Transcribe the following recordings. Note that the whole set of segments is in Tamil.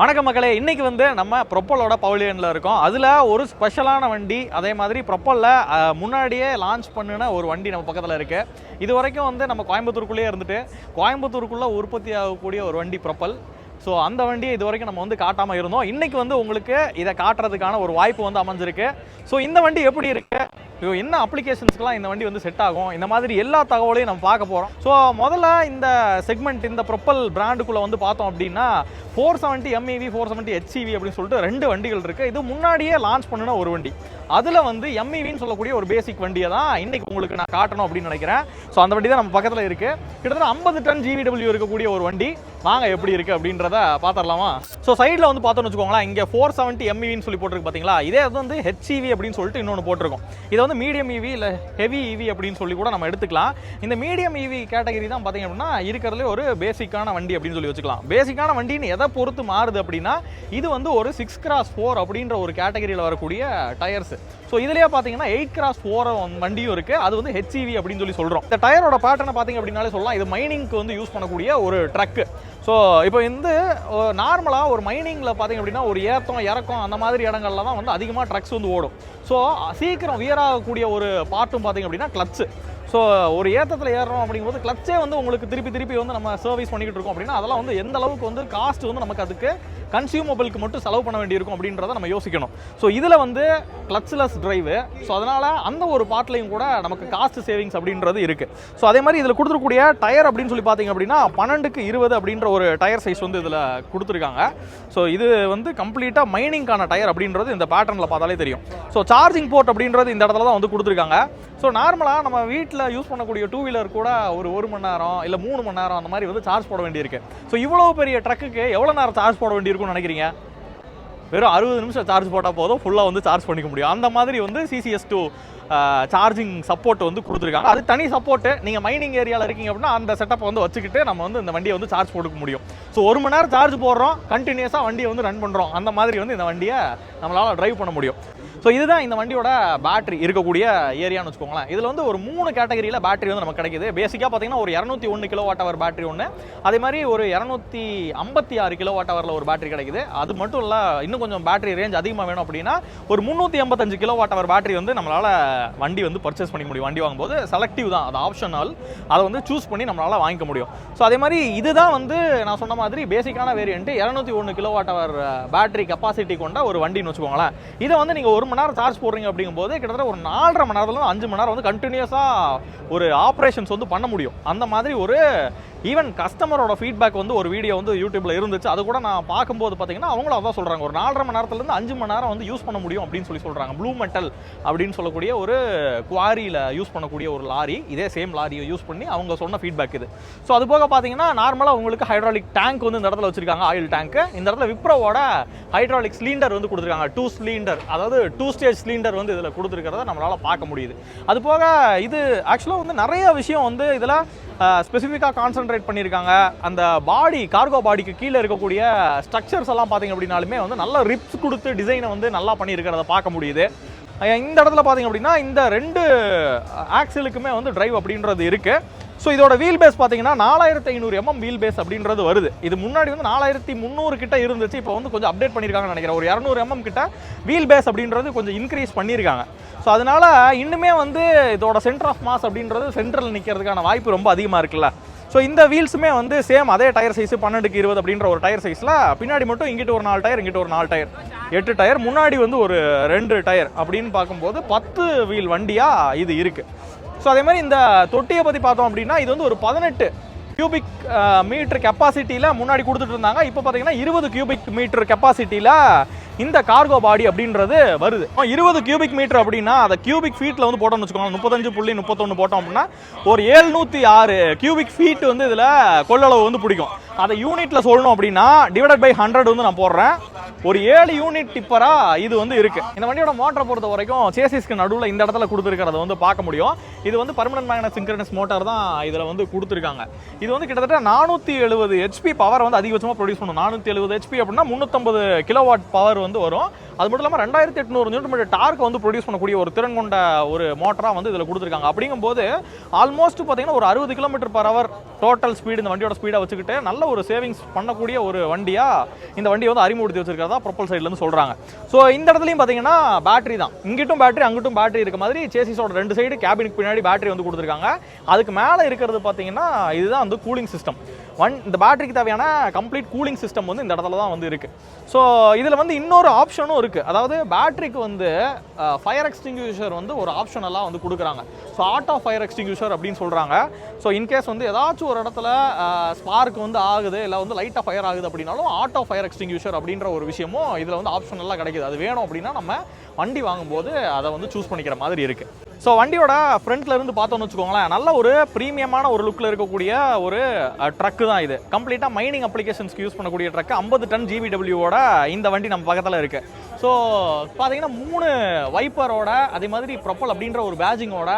வணக்கம் மக்களே, இன்னைக்கு வந்து நம்ம ப்ரொப்பலோட பவலியனில் இருக்கோம். அதில் ஒரு ஸ்பெஷலான வண்டி, அதே மாதிரி ப்ரொப்பலில் முன்னாடியே லான்ச் பண்ணின ஒரு வண்டி நம்ம பக்கத்தில் இருக்குது. இது வரைக்கும் வந்து நம்ம கோயம்புத்தூருக்குள்ளேயே இருந்துட்டு கோயம்புத்தூருக்குள்ளே உற்பத்தி ஆகக்கூடிய ஒரு வண்டி ப்ரொப்பல். ஸோ அந்த வண்டியை இது வரைக்கும் நம்ம வந்து காட்டாமல் இருந்தோம். இன்றைக்கி வந்து உங்களுக்கு இதை காட்டுறதுக்கான ஒரு வாய்ப்பு வந்து அமைஞ்சிருக்கு. ஸோ இந்த வண்டி எப்படி இருக்குது, என்ன அப்ளிகேஷன்ஸ்க்கெலாம் இந்த வண்டி வந்து செட் ஆகும், இந்த மாதிரி எல்லா தகவலையும் நம்ம பார்க்க போகிறோம். ஸோ முதல்ல இந்த செக்மெண்ட், இந்த ப்ரொப்பல் பிராண்டுக்குள்ளே வந்து பார்த்தோம் அப்படின்னா 470 MEV 470 HCV அப்படின்னு சொல்லிட்டு ரெண்டு வண்டிகள் இருக்குது. இது முன்னாடியே லான்ச் பண்ணின ஒரு வண்டி. அதில் வந்து MEVன்னு சொல்லக்கூடிய ஒரு பேசிக் வண்டியை தான் இன்றைக்கி உங்களுக்கு நான் காட்டணும் அப்படின்னு நினைக்கிறேன். ஸோ அந்த வண்டி தான் நம்ம பக்கத்தில் இருக்குது. கிட்டத்தட்ட 50 டன் GVW இருக்கக்கூடிய ஒரு வண்டி. வாங்க எப்படி இருக்குது அப்படின்றத பார்த்துடலாமா. ஸோ சைடில் வந்து பார்த்தோன்னு வச்சுக்கோங்களேன், இங்கே 470 MEVன்னு சொல்லி போட்டிருக்கு பார்த்தீங்களா. இதே வந்து HCV அப்படின்னு சொல்லிட்டு இன்னொன்று போட்டிருக்கோம். இதை வந்து மீடியம் EV இல்லை ஹெவி EV அப்படின்னு சொல்லி கூட நம்ம எடுத்துக்கலாம். இந்த மீடியம் EV கேட்டகரி தான் பார்த்தீங்க அப்படின்னா இருக்கிறதுலே ஒரு பேசிக்கான வண்டி அப்படின்னு சொல்லி வச்சுக்கலாம். பேசிக்கான வண்டின்னு எதை பொறுத்து மாறுது அப்படின்னா, இது வந்து ஒரு 6x4 அப்படின்ற ஒரு கேட்டகரியில் வரக்கூடிய டயர்ஸ். ஸோ இதுலேயே பார்த்தீங்கன்னா 8x4 வண்டியும் இருக்குது. அது வந்து HCV அப்படின்னு சொல்லி சொல்கிறோம். இந்த டயரோட பேட்டர்னை பார்த்தீங்க அப்படின்னாலே சொல்லலாம், இது மைனிங்க்கு வந்து யூஸ் பண்ணக்கூடிய ஒரு ட்ரக்கு. ஸோ இப்போ வந்து நார்மலாக ஒரு மைனிங்கில் பார்த்தீங்க அப்படின்னா ஒரு ஏற்றம் இறக்கம் அந்த மாதிரி இடங்கள்ல தான் வந்து அதிகமாக ட்ரக்ஸ் வந்து ஓடும். ஸோ சீக்கிரம் வியராகக்கூடிய ஒரு பார்ட்டும் பார்த்தீங்க அப்படின்னா கிளட்ச்சு. ஸோ ஒரு ஏற்றத்தில் ஏறுறோம் அப்படிங்கும்போது கிளச்சே வந்து உங்களுக்கு திருப்பி வந்து நம்ம சர்வீஸ் பண்ணிக்கிட்டு இருக்கோம் அப்படின்னா அதெல்லாம் வந்து எந்த அளவுக்கு வந்து காஸ்ட் வந்து நமக்கு அதுக்கு கன்சியூமபிளுக்கு மட்டும் செலவு பண்ண வேண்டியிருக்கும் அப்படின்றத நம்ம யோசிக்கணும். ஸோ இதில் வந்து கிளட்ச்லெஸ் டிரைவு. ஸோ அதனால் அந்த ஒரு பார்ட்லையும் கூட நமக்கு காஸ்ட் சேவிங்ஸ் அப்படின்றது இருக்குது. ஸோ அதே மாதிரி இதில் கொடுத்துருக்கூடிய டயர் அப்படின்னு சொல்லி பார்த்தீங்க அப்படின்னா 12x20 அப்படின்ற ஒரு டயர் சைஸ் வந்து இதில் கொடுத்துருக்காங்க. ஸோ இது வந்து கம்ப்ளீட்டாக மைனிங்கான டயர் அப்படின்றது இந்த பேட்டர்னில் பார்த்தாலே தெரியும். ஸோ சார்ஜிங் போர்ட் அப்படின்றது இந்த இடத்துல தான் வந்து கொடுத்துருக்காங்க. ஸோ நார்மலாக நம்ம வீட்டில் யூஸ் பண்ணக்கூடிய டூ வீலர் கூட ஒரு மணி நேரம் இல்லை 3 மணி நேரம் அந்த மாதிரி வந்து சார்ஜ் போட வேண்டியிருக்கு. ஸோ இவ்வளோ பெரிய ட்ரக்குக்கு எவ்வளோ நேரம் சார்ஜ் போட வேண்டியிருக்கும்னு நினைக்கிறீங்க? வெறும் 60 நிமிஷம் சார்ஜ் போட்டால் போதும், ஃபுல்லாக வந்து சார்ஜ் பண்ணிக்க முடியும். அந்த மாதிரி வந்து CCS2 சார்ஜிங் சப்போர்ட் வந்து கொடுத்துருக்காங்க. அது தனி சப்போர்ட்டு. நீங்கள் மைனிங் ஏரியாவில் இருக்கீங்க அப்படின்னா அந்த செட்டப்பை வந்து வச்சுக்கிட்டு நம்ம வந்து இந்த வண்டியை வந்து சார்ஜ் போட்டுக்க முடியும். ஸோ 1 மணி நேரம் சார்ஜ் போடுறோம், கண்டினியூஸாக வண்டியை வந்து ரன் பண்ணுறோம். அந்த மாதிரி வந்து இந்த வண்டியை நம்மளால் ட்ரைவ் பண்ண முடியும். ஸோ இதுதான் இந்த வண்டியோட பேட்டரி இருக்கக்கூடிய ஏரியான்னு வச்சுக்கோங்களேன். இதில் வந்து ஒரு 3 கேட்டகரியில் பேட்டரி வந்து நமக்கு கிடைக்குது. பேசிக்காக பார்த்தீங்கன்னா ஒரு 201 kWh பேட்டரி ஒன்று, அதே மாதிரி ஒரு 256 kWhல ஒரு பேட்டரி கிடைக்குது. அது மட்டும் இல்லை, இன்னும் கொஞ்சம் பேட்டரி ரேஞ்ச் அதிகமாக வேணும் அப்படின்னா ஒரு 385 kWh பேட்டரி வந்து நம்மளால் வண்டி வந்து பர்ச்சேஸ் பண்ணிக்க முடியும். வண்டி வாங்கும்போது செலக்டிவ் தான், அது ஆப்ஷனல். அதை வந்து சூஸ் பண்ணி நம்மளால் வாங்கிக்க முடியும். ஸோ அதே மாதிரி இதுதான் வந்து நான் சொன்ன மாதிரி பேசிக்கான வேரியன்ட்டு 201 kWh பேட்டரி கெப்பாசிட்டி கொண்ட ஒரு வண்டின்னு வச்சுக்கோங்களேன். இதை வந்து நீங்கள் 1 மணி நேரம் சார்ஜ் போடுறீங்க அப்படிங்கும்போது கிட்டத்தட்ட ஒரு 4.5 மணி நேரத்துல 5 மணி நேரம் வந்து கண்டினியூஸாக ஒரு ஆப்ரேஷன்ஸ் வந்து பண்ண முடியும். அந்த மாதிரி ஒரு ஈவன் கஸ்டமரோட ஃபீட்பேக் வந்து ஒரு வீடியோ வந்து யூடியூப்ல இருந்துச்சு. அது கூட நான் பார்க்கும்போது பார்த்தீங்கன்னா அவங்களும் அதான் சொல்கிறாங்க, ஒரு 4.5 மணி நேரத்துலேருந்து 5 மணி நேரம் வந்து யூஸ் பண்ண முடியும் அப்படின்னு சொல்கிறாங்க. ப்ளூ மெட்டல் அப்படின்னு சொல்லக்கூடிய ஒரு குவாரியில் யூஸ் பண்ணக்கூடிய ஒரு லாரி, இதே சேம் லாரியை யூஸ் பண்ணி அவங்க சொன்ன ஃபீட்பேக் இது. ஸோ அது போக பார்த்தீங்கன்னா நார்மலாக உங்களுக்கு ஹைட்ராலிக் டேங்க் வந்து இந்த இடத்துல வச்சிருக்காங்க, ஆயில் டேங்க். இந்த இடத்துல விப்ரோவோட ஹைட்ராலிக் சிலிண்டர் வந்து கொடுத்துருக்காங்க, 2 சிலிண்டர், அதாவது 2 ஸ்டேஜ் சிலிண்டர் வந்து இதில் கொடுத்துருக்கிறத நம்மளால் பார்க்க முடியுது. அது போக இது ஆக்சுவலாக வந்து நிறைய விஷயம் வந்து இதில் ஸ்பெசிஃபிக்காக கான்சென்ட்ரேட் பண்ணியிருக்காங்க. அந்த பாடி, கார்கோ பாடிக்கு கீழே இருக்கக்கூடிய ஸ்ட்ரக்சர்ஸ் எல்லாம் பார்த்தீங்க அப்படின்னாலுமே வந்து நல்ல ரிப்ஸ் கொடுத்து டிசைனை வந்து நல்லா பண்ணியிருக்கிறத பார்க்க முடியுது. இந்த இடத்துல பார்த்தீங்க அப்படின்னா இந்த 2 ஆக்சிலுக்குமே வந்து டிரைவ் அப்படின்றது இருக்குது. ஸோ இதோட வீல் பேஸ் பார்த்தீங்கன்னா 4500 mm வீல் பேஸ் அப்படின்றது வருது. இது முன்னாடி வந்து 4300 கிட்ட இருந்துச்சு. இப்போ வந்து கொஞ்சம் அப்டேட் பண்ணியிருக்காங்கன்னு நினைக்கிறேன். ஒரு 200 mm கிட்ட வீல் பேஸ் அப்படின்றது கொஞ்சம் இன்க்ரீஸ் பண்ணியிருக்காங்க. ஸோ அதனால இன்னுமே வந்து இதோட சென்டர் ஆஃப் மாஸ் அப்படின்றது சென்ட்ரல் நிற்கிறதுக்கான வாய்ப்பு ரொம்ப அதிகமாக இருக்குல்ல. ஸோ இந்த வீல்ஸுமே வந்து சேம் அதே டயர் சைஸ் 12x20 அப்படின்ற ஒரு டயர் சைஸில் பின்னாடி மட்டும் இங்கிட்ட ஒரு 4 டயர், இங்கிட்ட ஒரு 4 டயர், 8 டயர், முன்னாடி வந்து ஒரு 2 டயர் அப்படின்னு பார்க்கும்போது 10 வீல் வண்டியாக இது இருக்குது. ஸோ அதே மாதிரி இந்த தொட்டியை பற்றி பார்த்தோம் அப்படின்னா இது வந்து ஒரு 18 கியூபிக் மீட்டர் கெப்பாசிட்டியில் முன்னாடி கொடுத்துட்டு இருந்தாங்க. இப்போ பார்த்தீங்கன்னா 20 கியூபிக் மீட்டர் கெப்பாசிட்டியில் இந்த கார்கோ பாடி அப்படின்றது வருது. 20 கியூபிக் மீட்டர் அப்படின்னா அதை கியூபிக் ஃபீட்டில் வந்து போட்டோம்னு வச்சுக்கோங்க, 35.31 போட்டோம் அப்படின்னா ஒரு 706 கியூபிக் ஃபீட் வந்து இதில் கொள்ளளவு வந்து பிடிக்கும். அதை யூனிட்டில் சொல்லணும் அப்படின்னா டிவைடட் பை 100 வந்து நான் போடுறேன். ஒரு 7 யூனிட் டிப்பராக இது வந்து இருக்குது. இந்த வண்டியோட மோட்டரை பொறுத்த வரைக்கும் சேசிஸ்க்கு நடுவில் இந்த இடத்துல கொடுத்துருக்கிறத வந்து பார்க்க முடியும். இது வந்து பர்மனன்ட் மேக்னட் சிங்க்ரனஸ் மோட்டார் தான் இதில் வந்து கொடுத்துருக்காங்க. இது வந்து கிட்டத்தட்ட 470 HP பவர் வந்து அதிகபட்சமாக ப்ரொடியூஸ் பண்ணும். 470 HP அப்படின்னா 350 கிலோவாட் பவர் வந்து வரும். அது மட்டும் இல்லாமல் 2800 நியூட்டன் டார்க் வந்து ப்ரொடியூஸ் பண்ணக்கூடிய ஒரு திறன் கொண்ட ஒரு மோட்டராக வந்து இதில் கொடுத்துருக்காங்க. அப்படிங்கும்போது ஆல்மோஸ்ட் பார்த்தீங்கன்னா ஒரு 60 km/h டோட்டல் ஸ்பீடு இந்த வண்டியோட ஸ்பீடை வச்சுக்கிட்டு நல்ல ஒரு சேவிங்ஸ் பண்ணக்கூடிய ஒரு வண்டியாக இந்த வண்டியை வந்து அறிமுகப்படுத்தி வச்சிருக்கிறதா ப்ரொப்பல் சைட்லேருந்து சொல்கிறாங்க. ஸோ இந்த இடத்துலையும் பார்த்தீங்கன்னா பேட்டரி தான், இங்கிட்டும் பேட்டரி அங்கிட்டும் பேட்டரி இருக்க மாதிரி சேசிஸோட 2 சைடு கேபினுக்கு பின்னாடி பேட்டரி வந்து கொடுத்துருக்காங்க. அதுக்கு மேலே இருக்கிறது பார்த்தீங்கன்னா இதுதான் வந்து கூலிங் சிஸ்டம். இந்த பேட்டரிக்கு தேவையான கம்ப்ளீட் கூலிங் சிஸ்டம் வந்து இந்த இடத்துல தான் வந்து இருக்குது. ஸோ இதில் வந்து இன்னொரு ஆப்ஷனும் இருக்குது. அதாவது பேட்டரிக்கு வந்து ஃபயர் எக்ஸ்டிங்யூஷர் வந்து ஒரு ஆப்ஷனெல்லாம் வந்து கொடுக்குறாங்க. ஸோ ஆட்டோ ஃபயர் எக்ஸ்டிங்யூஷர் அப்படின்னு சொல்கிறாங்க. ஸோ இன்கேஸ் வந்து ஏதாச்சும் ஒரு இடத்துல ஸ்பார்க் வந்து ஆகுது, இல்லை வந்து லைட்டாக ஃபயர் ஆகுது அப்படின்னாலும் ஆட்டோ ஃபயர் எக்ஸ்டிங்யூஷர் அப்படின்ற ஒரு விஷயமும் இதில் வந்து ஆப்ஷனெல்லாம் கிடைக்குது. அது வேணும் அப்படின்னா நம்ம வண்டி வாங்கும்போது அதை வந்து சூஸ் பண்ணிக்கிற மாதிரி இருக்குது. ஸோ வண்டியோட ஃப்ரண்ட்ல இருந்து பார்த்தோன்னு வச்சுக்கோங்களேன், நல்ல ஒரு ப்ரீமியமான ஒரு லுக்கில் இருக்கக்கூடிய ஒரு ட்ரக்கு தான் இது. கம்ப்ளீட்டாக மைனிங் அப்ளிகேஷன்ஸ்க்கு யூஸ் பண்ணக்கூடிய ட்ரக்கு. 50 டன் GVWோட இந்த வண்டி நம்ம பக்கத்தில் இருக்குது. ஸோ பார்த்தீங்கன்னா 3 வைப்பரோட அதே மாதிரி ப்ரொப்பல் அப்படின்ற ஒரு பேஜிங்கோட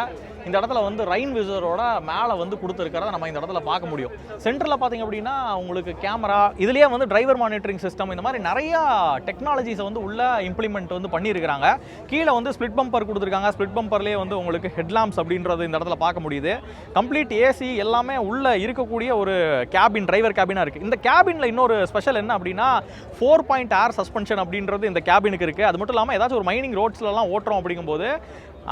இந்த இடத்துல வந்து ரைன் விசரோட மேலே வந்து கொடுத்துருக்கிறத நம்ம இந்த இடத்துல பார்க்க முடியும். சென்டரில் பார்த்தீங்க அப்படின்னா உங்களுக்கு கேமரா, இதுலேயே வந்து டிரைவர் மானிட்டரிங் சிஸ்டம், இந்த மாதிரி நிறையா டெக்னாலஜிஸை வந்து உள்ள இம்ப்ளிமெண்ட் வந்து பண்ணியிருக்கிறாங்க. கீழே வந்து ஸ்பிளிட் பம்பர் கொடுத்துருக்காங்க. ஸ்பிளிட் பம்பர்லேயே வந்து உங்களுக்கு ஹெட்லாம்ப்ஸ் அப்படின்றது இந்த இடத்துல பார்க்க முடியுது. கம்ப்ளீட் ஏசி எல்லாமே உள்ள இருக்கக்கூடிய ஒரு கேபின், டிரைவர் கேபினாக இருக்குது. இந்த கேபினில் இன்னொரு ஸ்பெஷல் என்ன அப்படின்னா 4 ஏர் சஸ்பென்ஷன் அப்படின்றது இந்த கேபினுக்கு இருக்குது. அது மட்டும் இல்லாமல் ஏதாச்சும் ஒரு மைனிங் ரோட்ஸ்லாம் ஓட்டுறோம் அப்படிங்கும்போது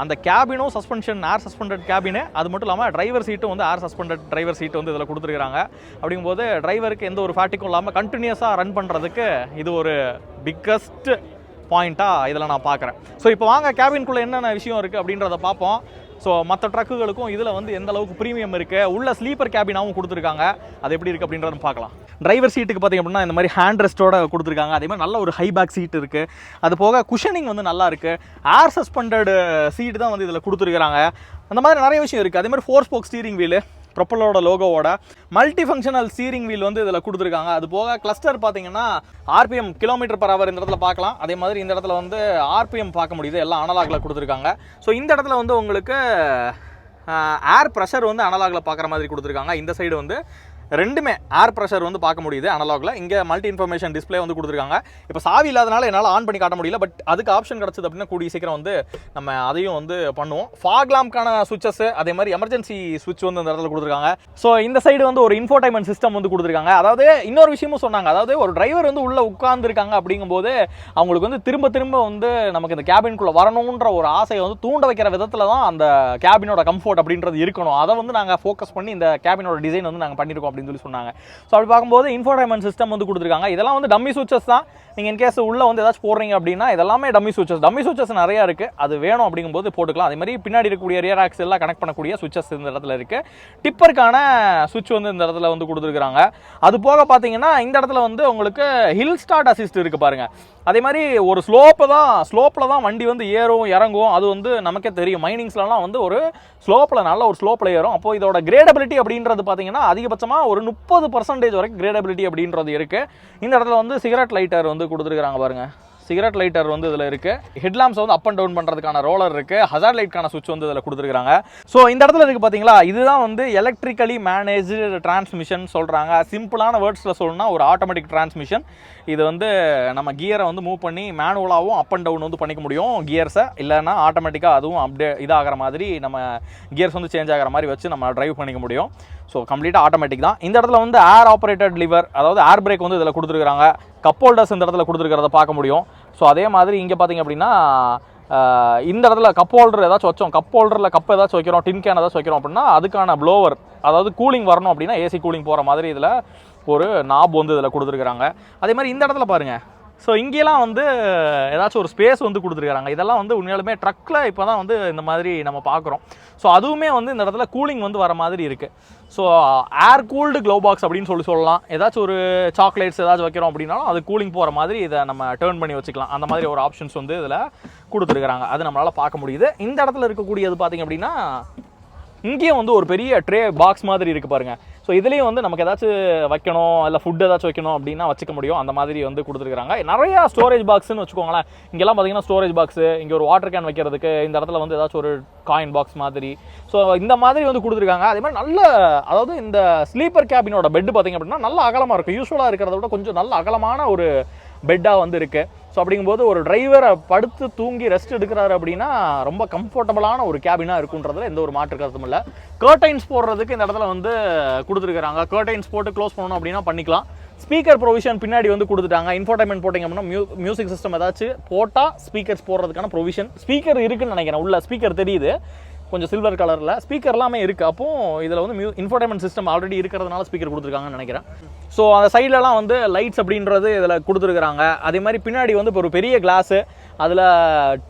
அந்த கேபினும் சஸ்பென்ஷன், ஏர் சஸ்பெண்டட் கேபினு, அது மட்டும் இல்லாமல் டிரைவர் சீட்டும் வந்து ஏர் சஸ்பெண்டட் டிரைவர் சீட்டு வந்து இதில் கொடுத்துருக்காங்க. அப்படிங்கும்போது டிரைவருக்கு எந்த ஒரு ஃபேட்டிக்கும் இல்லாமல் கண்டினியூஸாக ரன் பண்ணுறதுக்கு இது ஒரு பிக்கஸ்ட் பாயிண்ட்டாக இதில் நான் பார்க்குறேன். ஸோ இப்போ வாங்க கேபின்குள்ளே என்னென்ன விஷயம் இருக்குது அப்படின்றத பார்ப்போம். ஸோ மற்ற ட்ரக்குகளுக்கும் இதில் வந்து எந்த அளவுக்கு ப்ரீமியம் இருக்குது, உள்ள ஸ்லீப்பர் கேபினாகவும் கொடுத்துருக்காங்க, அது எப்படி இருக்குது அப்படின்றத பார்க்கலாம். டிரைவர் சீட்டுக்கு பார்த்திங்க அப்படின்னா இந்த மாதிரி ஹேண்ட் ரெஸ்ட்டோட கொடுத்துருக்காங்க. அதே மாதிரி நல்ல ஒரு ஹை பேக் சீட் இருக்குது. அது போக குஷனிங் வந்து நல்லா இருக்குது. ஏர் சஸ்பெண்டட் சீட்டு தான் வந்து இதில் கொடுத்துருக்காங்க. அந்த மாதிரி நிறைய விஷயம் இருக்குது. அதே மாதிரி 4 ஸ்போக் ஸ்டீரிங் வீலு, ப்ரொப்பலோட லோகோவோட மல்டி ஃபங்க்ஷனல் ஸ்டீரிங் வீல் வந்து இதில் கொடுத்துருக்காங்க. அது போக கிளஸ்டர் பார்த்தீங்கன்னா RPM km/h இந்த இடத்துல பார்க்கலாம். அதே மாதிரி இந்த இடத்துல வந்து RPM பார்க்க முடியுது, எல்லாம் அனலாகில் கொடுத்துருக்காங்க. ஸோ இந்த இடத்துல வந்து உங்களுக்கு ஏர் ப்ரெஷர் வந்து அனலாகில் பார்க்குற மாதிரி கொடுத்துருக்காங்க. இந்த சைடு வந்து ரெண்டுமே ஏர் ப்ரெஷர் வந்து பார்க்க முடியுது அனலாகில். இங்கே மல்டி இன்ஃபர்மேஷன் டிஸ்பிளே வந்து கொடுத்துருக்காங்க. இப்போ சாவி இல்லாதனால என்னால் ஆன் பண்ணி காட்ட முடியல, பட் அதுக்கு ஆப்ஷன் கிடச்சிது அப்படின்னா கூடிய சீக்கிரம் வந்து நம்ம அதையும் வந்து பண்ணுவோம். ஃபாக் லாம்ப்கான சுவிச்சஸ், அதே மாதிரி எமர்ஜென்சி சுவிட்ச் வந்து இந்த இடத்துல கொடுத்துருக்காங்க. ஸோ இந்த சைடு வந்து ஒரு இன்ஃபோடைன்மென்ட் சிஸ்டம் வந்து கொடுத்துருக்காங்க. அதாவது இன்னொரு விஷயமும் சொன்னாங்க, அதாவது ஒரு டிரைவர் வந்து உள்ளே உட்கார்ந்துருக்காங்க அப்படிங்கும்போது அவங்களுக்கு வந்து திரும்ப திரும்ப வந்து நமக்கு இந்த கேபின்குள்ளே வரணுன்ற ஒரு ஆசையை வந்து தூண்ட வைக்கிற விதத்தில் தான் அந்த கேபினோட கம்ஃபோர்ட் அப்படின்றது இருக்கணும். அதை வந்து நாங்கள் ஃபோக்கஸ் பண்ணி இந்த கேபினோட டிசைன் வந்து நாங்கள் பண்ணியிருக்கோம் அப்படின்னு சொல்லி சொன்னாங்க. ஸோ அப்படி பார்க்கும்போது இன்ஃபோடைன்மென்ட் சிஸ்டம் வந்து கொடுத்துருக்காங்க. இதெல்லாம் வந்து டம்மி சுவிச்சஸ் தான். நீங்கள் இன்கேஸ் உள்ளே வந்து ஏதாச்சும் போடுறீங்க அப்படின்னா இதெல்லாமே டம்மி சுவிச்சஸ் நிறையா இருக்குது. அது வேணும் அப்படிங்கும்போது போட்டுக்கலாம். அதே மாதிரி பின்னாடி இருக்கக்கூடிய ரியர் ஆக்ஸ் எல்லாம் கனெக்ட் பண்ணக்கூடிய சுவிச்சஸ் இந்த இடத்துல இருக்குது. டிப்பருக்கான சுவிட்ச் வந்து இந்த இடத்துல வந்து கொடுத்துருக்காங்க. அது போக பார்த்தீங்கன்னா இந்த இடத்துல வந்து உங்களுக்கு ஹில் ஸ்டார்ட் அசிஸ்ட் இருக்குது பாருங்கள். அதே மாதிரி ஒரு ஸ்லோப்பில் தான் வண்டி வந்து ஏறும் இறங்கும். அது வந்து நமக்கே தெரியும், மைனிங்ஸ்லாம் வந்து ஒரு ஸ்லோப்பில் நல்ல ஒரு ஸ்லோப்பில் ஏறும். அப்போது இதோட கிரேடபிலிட்டி அப்படின்றது பார்த்தீங்கன்னா அதிகபட்சமாக ஒரு 30% வரைக்கும் கிரேடபிலிட்டி அப்படின்றது இருக்குது. இந்த இடத்துல வந்து சிகரெட் லைட்டர் வந்து கொடுத்துருக்காங்க பாருங்கள். சிகரெட் லைட்டர் வந்து இதில் இருக்குது. ஹெட்லாம்ப்ஸ் வந்து அப் அண்ட் டவுன் பண்ணுறதுக்கான ரோலர் இருக்குது. ஹசார்ட் லைட்கான சுவிட்ச் வந்து இதில் கொடுத்துருக்காங்க. ஸோ இந்த இடத்துல இருக்குது பார்த்தீங்களா, இதுதான் வந்து எலக்ட்ரிக்கலி மேனேஜ்டு டிரான்ஸ்மிஷன் சொல்கிறாங்க. சிம்பிளான வேர்ட்ஸில் சொல்லணும்னா ஒரு ஆட்டோமேட்டிக் டிரான்ஸ்மிஷன். இது வந்து நம்ம கியரை வந்து மூவ் பண்ணி மேனுவலாகவும் அப் அண்ட் டவுன் வந்து பண்ணிக்க முடியும் கியர்ஸை. இல்லைன்னா ஆட்டோமேட்டிக்காக அதுவும் இதாகிற மாதிரி நம்ம கியர்ஸ் வந்து சேஞ்ச் ஆகிற மாதிரி வச்சு நம்ம டிரைவ் பண்ணிக்க முடியும். ஸோ கம்ப்ளீட்டாக ஆட்டோமேட்டிக் தான். இந்த இடத்துல வந்து ஏர் ஆப்ரேட்டட் லிவர், அதாவது ஏர் பிரேக் வந்து இதில் கொடுத்துருக்காங்க. கப் ஹோல்டர்ஸ் இந்த இடத்துல கொடுத்துருக்கிறத பார்க்க முடியும். ஸோ அதே மாதிரி இங்கே பார்த்தீங்க அப்படின்னா இந்த இடத்துல கப் ஹோல்டர் ஏதாச்சும் வச்சோம், கப் ஹோல்டரில் கப் ஏதாச்சும் வைக்கிறோம், டின் கேன் ஏதாச்சும் வைக்கிறோம் அப்படின்னா அதுக்கான ப்ளோவர், அதாவது கூலிங் வரணும் அப்படின்னா ஏசி கூலிங் போகிற மாதிரி இதில் ஒரு நாப் வந்து இதில் கொடுத்துருக்காங்க. அதே மாதிரி இந்த இடத்துல பாருங்கள். ஸோ இங்கேலாம் வந்து ஏதாச்சும் ஒரு ஸ்பேஸ் வந்து கொடுத்துருக்காங்க. இதெல்லாம் வந்து உண்மையாலுமே ட்ரக்கில் இப்போ தான் வந்து இந்த மாதிரி நம்ம பார்க்குறோம். ஸோ அதுவுமே வந்து இந்த இடத்துல கூலிங் வந்து வர மாதிரி இருக்குது. So air cooled glow box அப்படின்னு சொல்லலாம். ஏதாச்சும் ஒரு சாக்லேட்ஸ் ஏதாச்சும் வைக்கிறோம் அப்படின்னாலும் அது கூலிங் போகிற மாதிரி இதை நம்ம டேர்ன் பண்ணி வச்சுக்கலாம். அந்த மாதிரி ஒரு ஆப்ஷன்ஸ் வந்து இதில் கொடுத்துருக்காங்க. அது நம்மளால் பார்க்க முடியுது. இந்த இடத்துல இருக்கக்கூடியது பார்த்திங்க அப்படின்னா இங்கேயும் வந்து ஒரு பெரிய ட்ரே பாக்ஸ் மாதிரி இருக்குது பாருங்கள். ஸோ இதுலேயும் வந்து நமக்கு ஏதாச்சும் வைக்கணும், இல்லை ஃபுட் ஏதாச்சும் வைக்கணும் அப்படின்னா வச்சுக்க முடியும். அந்த மாதிரி வந்து கொடுத்துருக்காங்க. நிறையா ஸ்டோரேஜ் பாக்ஸ்ன்னு வச்சுக்கோங்களேன். இங்கெல்லாம் பார்த்தீங்கன்னா ஸ்டோரேஜ் பாக்ஸு, இங்கே ஒரு வாட்டர் கேன் வைக்கிறதுக்கு, இந்த இடத்துல வந்து ஏதாச்சும் ஒரு காயின் பாக்ஸ் மாதிரி. ஸோ இந்த மாதிரி வந்து கொடுத்துருக்காங்க. அதே மாதிரி நல்ல, அதாவது இந்த ஸ்லீப்பர் கேபினோட பெட்டு பார்த்திங்க அப்படின்னா நல்ல அகலமாக இருக்குது. யூஸ்வலாக இருக்கிறத விட கொஞ்சம் நல்ல அகலமான ஒரு பெட்டாக வந்து இருக்குது. ஸோ அப்படிங்கும்போது ஒரு டிரைவரை படுத்து தூங்கி ரெஸ்ட் எடுக்கிறாரு அப்படின்னா ரொம்ப கம்ஃபர்டபுளான ஒரு கேபினாக இருக்குன்றதுல எந்த ஒரு மாற்று கருத்தும் இல்லை. கர்டைன்ஸ் போடுறதுக்கு இந்த இடத்துல வந்து கொடுத்துருக்காங்க. கர்டைன்ஸ் போட்டு க்ளோஸ் பண்ணணும் அப்படின்னா பண்ணிக்கலாம். ஸ்பீக்கர் ப்ரொவிஷன் பின்னாடி வந்து கொடுத்துட்டாங்க. இன்ஃபோடைன்மெண்ட் போட்டிங்க அப்படின்னா மியூசிக் சிஸ்டம் ஏதாச்சும் போட்டால் ஸ்பீக்கர்ஸ் போடுறதுக்கான ப்ரொவிஷன் ஸ்பீக்கர் இருக்குன்னு நினைக்கிறேன். உள்ள ஸ்பீக்கர் தெரியுது கொஞ்சம் சில்வர் கலரில், ஸ்பீக்கர் எல்லாமே இருக்குது. அப்போது இதில் வந்து இன்ஃபோடைன்மெண்ட் சிஸ்டம் ஆல்ரெடி இருக்கிறதுனால ஸ்பீக்கர் கொடுத்துருக்காங்கன்னு நினைக்கிறேன். ஸோ அந்த சைட்லலாம் வந்து லைட்ஸ் அப்படின்றது இதில் கொடுத்துருக்குறாங்க. அதே மாதிரி பின்னாடி வந்து இப்போ ஒரு பெரிய கிளாஸு, அதில்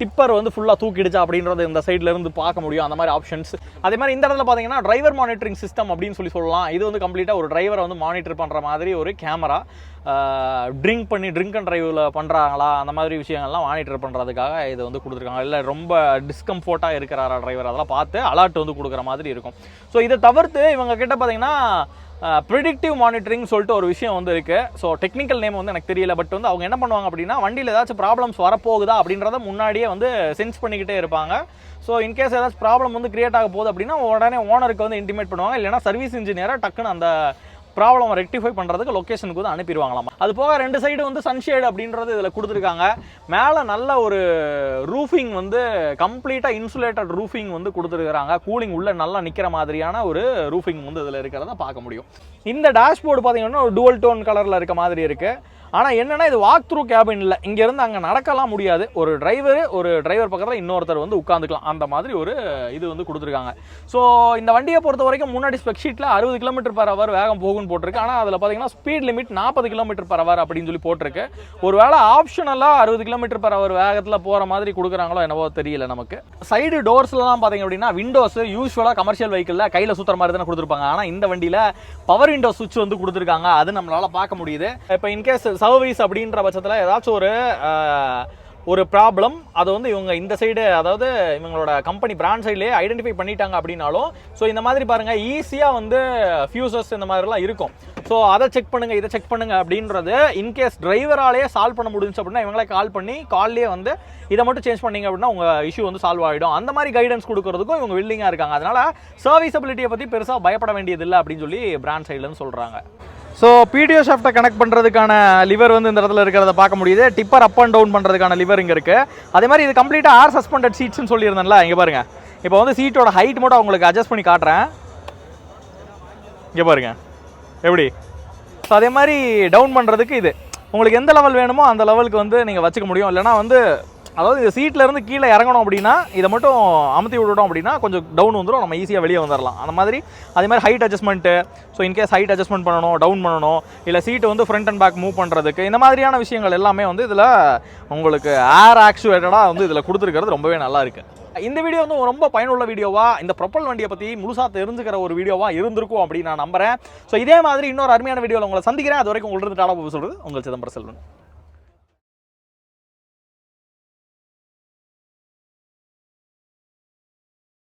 டிப்பர் வந்து ஃபுல்லாக தூக்கிடுச்சா அப்படின்றது இந்த சைட்லேருந்து பார்க்க முடியும். அந்த மாதிரி ஆப்ஷன்ஸ். அதே மாதிரி இந்த இடத்துல பார்த்தீங்கன்னா டிரைவர் மானிட்டரிங் சிஸ்டம் அப்படின்னு சொல்லலாம். இது வந்து கம்ப்ளீட்டாக ஒரு டிரைவரை வந்து மானிட்டர் பண்ணுற மாதிரி ஒரு கேமரா. ட்ரிங்க் அண்ட் ட்ரைவில் பண்ணுறாங்களா அந்த மாதிரி விஷயங்கள்லாம் மானிட்டர் பண்ணுறதுக்காக இது வந்து கொடுத்துருக்காங்க. இல்லை ரொம்ப டிஸ்கம்ஃபர்ட்டாக இருக்கிறாரா டிரைவர், அதெல்லாம் பார்த்து அலர்ட் வந்து கொடுக்குற மாதிரி இருக்கும். ஸோ இதை தவிர்த்து இவங்க கிட்ட பார்த்தீங்கன்னா ப்ரிடிக்டிவ் மானிட்டரிங் சொல்லிட்டு ஒரு விஷயம் வந்து இருக்குது. ஸோ டெக்னிக்கல் நேம் வந்து எனக்கு தெரியல. பட் வந்து அவங்க என்ன பண்ணுவாங்க அப்படின்னா வண்டியில் ஏதாச்சும் ப்ராப்ளம்ஸ் வரப்போகுதா அப்படின்றத முன்னாடியே வந்து சென்ஸ் பண்ணிக்கிட்டே இருப்பாங்க. ஸோ இன்கேஸ் ஏதாச்சும் ப்ராப்ளம் வந்து கிரியேட் ஆக போகுது அப்படின்னா உடனே ஓனருக்கு வந்து இன்டிமேட் பண்ணுவாங்க. இல்லைனா சர்வீஸ் இன்ஜினியராக டக்குன்னு அந்த ப்ராப்ளம் ரெக்டிஃபை பண்ணுறதுக்கு லொக்கேஷனுக்கு வந்து அனுப்பிடுவாங்களாம். அது போக 2 சைடு வந்து சன்ஷேட் அப்படின்றது இதில் கொடுத்துருக்காங்க. மேலே நல்ல ஒரு ரூஃபிங் வந்து கம்ப்ளீட்டாக இன்சுலேட்டட் ரூஃபிங் வந்து கொடுத்துருக்காங்க. கூலிங் உள்ள நல்லா நிற்கிற மாதிரியான ஒரு ரூஃபிங் வந்து இதில் இருக்கிறத பார்க்க முடியும். இந்த டேஷ்போர்டு பார்த்தீங்கன்னா ஒரு டுவல் டோன் கலரில் இருக்க மாதிரி இருக்குது. ஆனால் என்னென்னா இது வாக் த்ரூ கேபின் இல்லை. இங்கேருந்து அங்கே நடக்கலாம் முடியாது. ஒரு டிரைவர் பக்கத்தில் இன்னொருத்தர் வந்து உட்காந்துக்கலாம். அந்த மாதிரி ஒரு இது வந்து கொடுத்துருக்காங்க. ஸோ இந்த வண்டியை பொறுத்த வரைக்கும் முன்னாடி ஸ்பெக் ஷீட்டில் 60 km/h வேகம் போகும்னு போட்டிருக்கு. ஆனால் அதில் பார்த்தீங்கன்னா ஸ்பீட் லிமிட் 40 km/h அப்படின்னு சொல்லி போட்டிருக்கு. ஒரு வேளை ஆப்ஷனலாக 60 km/h வேகத்தில் போகிற மாதிரி கொடுக்குறாங்களோ என்னவோ தெரியல நமக்கு. சைடு டோர்ஸ்லாம் பார்த்தீங்க அப்படின்னா விண்டோஸ் யூஸ்வலாக கமர்ஷியல் வெஹிக்கிளில் கையில் சுற்றுற மாதிரி தானே கொடுத்துருப்பாங்க. ஆனால் இந்த வண்டியில் பவர் விண்டோ சுவிட்ச் வந்து கொடுத்துருக்காங்க. அது நம்மளால் பார்க்க முடியுது. இப்போ இன்கேஸ் சர்வீஸ் அப்படின்ற பட்சத்தில் ஏதாச்சும் ஒரு ப்ராப்ளம் அதை வந்து இவங்க இந்த சைடு, அதாவது இவங்களோட கம்பெனி பிராண்ட் சைட்லேயே ஐடென்டிஃபை பண்ணிட்டாங்க அப்படின்னாலும், ஸோ இந்த மாதிரி பாருங்கள் ஈஸியாக வந்து ஃபியூசஸ் இந்த மாதிரிலாம் இருக்கும். ஸோ அதை செக் பண்ணுங்கள், இதை செக் பண்ணுங்கள் அப்படின்றது இன்கேஸ் டிரைவராலேயே சால்வ் பண்ண முடிஞ்சு அப்படின்னா இவங்களே கால் பண்ணி கால்லேயே வந்து இதை மட்டும் சேஞ்ச் பண்ணிங்க அப்படின்னா உங்கள் இஷ்யூ வந்து சால்வ் ஆகிடும். அந்த மாதிரி கைடன்ஸ் கொடுக்கறதுக்கும் இவங்க வில்லிங்காக இருக்காங்க. அதனால் சர்வீசபிலிட்டியை பற்றி பெருசாக பயப்பட வேண்டியதில்லை அப்படின்னு சொல்லி பிராண்ட் சைட்லேருந்து சொல்கிறாங்க. ஸோ பிடிஓ ஷாஃப்ட்டை கனெக்ட் பண்ணுறதுக்கான லிவர் வந்து இந்த இடத்துல இருக்கிறத பார்க்க முடியுது. டிப்பர் அப் அண்ட் டவுன் பண்ணுறதுக்கான லிவர் இங்கே இருக்குது. அதே மாதிரி இது கம்ப்ளீட்டாக ஏர் சஸ்பெண்டட் சீட்ஸ்னு சொல்லியிருந்தேன்ல, இங்கே பாருங்கள். இப்போ வந்து சீட்டோட ஹைட் மட்டும் உங்களுக்கு அட்ஜஸ்ட் பண்ணி காட்டுறேன். இங்கே பாருங்கள் எப்படி. ஸோ அதே மாதிரி டவுன் பண்ணுறதுக்கு இது உங்களுக்கு எந்த லெவல் வேணுமோ அந்த லெவலுக்கு வந்து நீங்கள் வச்சுக்க முடியும். இல்லைனா வந்து அதாவது இந்த சீட்லேருந்து கீழே இறங்கணும் அப்படின்னா இதை மட்டும் அமுத்தி விட்டுட்டோம் அப்படின்னா கொஞ்சம் டவுன் வந்துடும், நம்ம ஈஸியாக வெளியே வந்துடலாம். அந்த மாதிரி அதே மாதிரி height adjustment. So in case height adjustment பண்ணணும், டவுன் பண்ணணும், இல்லை சீட்டு வந்து ஃப்ரண்ட் அண்ட் பேக் மூவ் பண்ணுறதுக்கு, இந்த மாதிரியான விஷயங்கள் எல்லாமே வந்து இதில் உங்களுக்கு ஏர் ஆக்சுவேட்டடாக வந்து இதில் கொடுத்துருக்கிறது ரொம்பவே நல்லா இருக்குது. இந்த வீடியோ வந்து ரொம்ப பயனுள்ள வீடியோவாக, இந்த ப்ரொப்பல் வண்டியை பற்றி முழுசாக தெரிஞ்சுக்கிற ஒரு வீடியோவாக இருந்திருக்கும் அப்படின்னு நான் நம்புகிறேன். ஸோ இதே மாதிரி இன்னொரு அருமையான வீடியோவில் உங்களை சந்திக்கிறேன். அது வரைக்கும் உங்களுக்கு டாடா சொல்கிறது உங்கள் சிதம்பரம் செல்வன்.